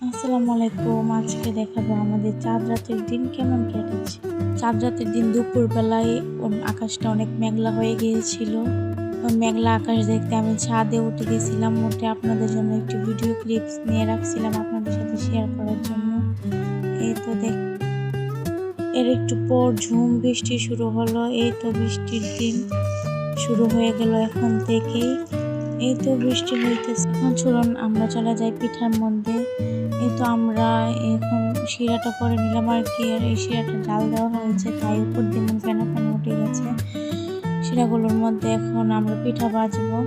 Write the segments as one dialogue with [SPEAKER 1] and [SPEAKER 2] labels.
[SPEAKER 1] আসসালামু আলাইকুম। আজকে দেখাবো আমাদের চাঁদ রাতের দিন কেমন কেটেছে। চাঁদ রাতের দিন দুপুরবেলায় আকাশটা অনেক মেঘলা হয়ে গিয়েছিল। মেঘলা আকাশ দেখতে আমি ছাদে উঠে গেছিলাম। উঠে আপনাদের জন্য একটি ভিডিও ক্লিপস নিয়ে রাখছিলাম আপনাদের সাথে শেয়ার করার জন্য। এই তো এর একটু পর ঝুম বৃষ্টি শুরু হলো। এই তো বৃষ্টির দিন শুরু হয়ে গেল এখন থেকেই। এই তো বৃষ্টি হইতেছে। এখন চলুন আমরা চলে যাই পিঠার মধ্যে। এই তো আমরা এখন শিরাটা করে নিলাম আর কি। আর এই শিরাটা জাল দেওয়া হয়েছে, তাই উপর দিয়ে ফেনা ফেনা উঠে গেছে। শিরাগুলোর মধ্যে এখন আমরা পিঠা ভাজবো।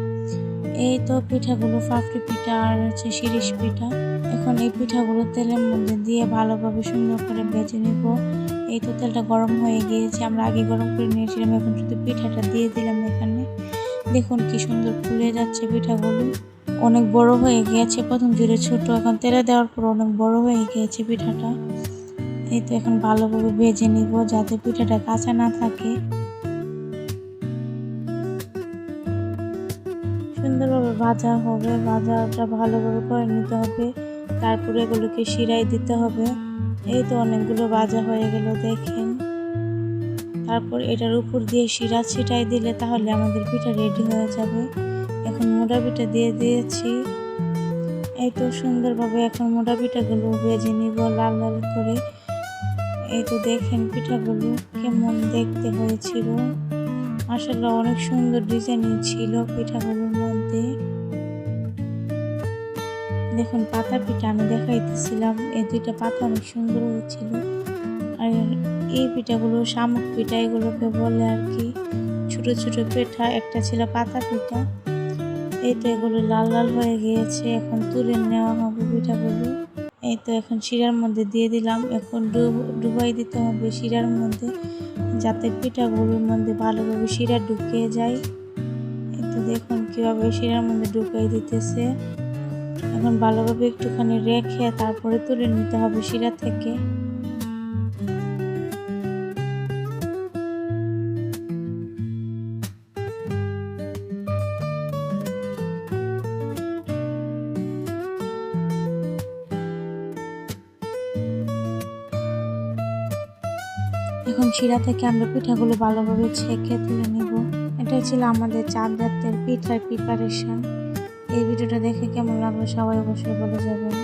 [SPEAKER 1] এই তো পিঠাগুলো ফাফড়ি পিঠা আর হচ্ছে শিরিষ পিঠা। এখন এই পিঠাগুলো তেলের মধ্যে দিয়ে ভালোভাবে সুন্দর করে ভেজে নিব। এই তো তেলটা গরম হয়ে গিয়েছে, আমরা আগে গরম করে নিয়েছিলাম। এখন শুধু পিঠাটা দিয়ে দিলাম এখানে। দেখুন কি সুন্দর ফুলে যাচ্ছে পিঠাগুলো। অনেক বড় হয়ে গিয়েছে, প্রথম জুড়ে ছোট, এখন তেলে দেওয়ার পর অনেক বড় হয়ে গিয়েছে পিঠাটা। এই তো এখন ভালোভাবে ভেজে নিব যাতে পিঠাটা কাঁচা না থাকে। সুন্দরভাবে ভাজা হবে, ভাজাটা ভালোভাবে করে নিতে হবে। তারপরে এগুলোকে শিরায় দিতে হবে। এই তো অনেকগুলো ভাজা হয়ে গেল দেখেন। তারপর এটার উপর দিয়ে শিরা ছিটাই দিলে তাহলে আমাদের পিঠা রেডি হয়ে যাবে। এখন মোটা পিঠা দিয়ে দিয়েছি। এই তো সুন্দরভাবে এখন মোটা পিঠাগুলো ভেজে নিব লাল লাল করে। এই তো দেখেন পিঠাগুলো কেমন দেখতে হয়েছিল। মাশাআল্লাহ অনেক সুন্দর ডিজাইনিং ছিল পিঠাগুলোর মধ্যে। দেখুন পাতা পিঠা আমি দেখাইতেছিলাম, এই দুইটা পাতা অনেক সুন্দর হয়েছিল। আর এই পিঠাগুলো শামুক পিঠা এগুলোকে বলে আর কি। ছোট ছোট পিঠা, একটা ছিল পাতা পিঠা। এই তো এগুলো লাল লাল হয়ে গিয়েছে, এখন তুলে নেওয়া হবে পিঠাগুলো। এই তো এখন শিরার মধ্যে দিয়ে দিলাম। এখন ডুবাই দিতে হবে শিরার মধ্যে যাতে পিঠাগুলোর মধ্যে ভালোভাবে শিরা ঢুকিয়ে যায়। এই তো দেখুন কিভাবে শিরার মধ্যে ঢুকিয়ে দিতেছে। এখন ভালোভাবে একটুখানি রেখে তারপরে তুলে নিতে হবে শিরা থেকে। এখন শিরা থেকে আমরা পিঠাগুলো ভালোভাবে ছেঁকে তুলে নেব। এটাই ছিল আমাদের চাঁদ রাতের পিঠার প্রিপারেশন। এই ভিডিওটা দেখে কেমন লাগলো সবাই অবশ্যই বলে যাবেন।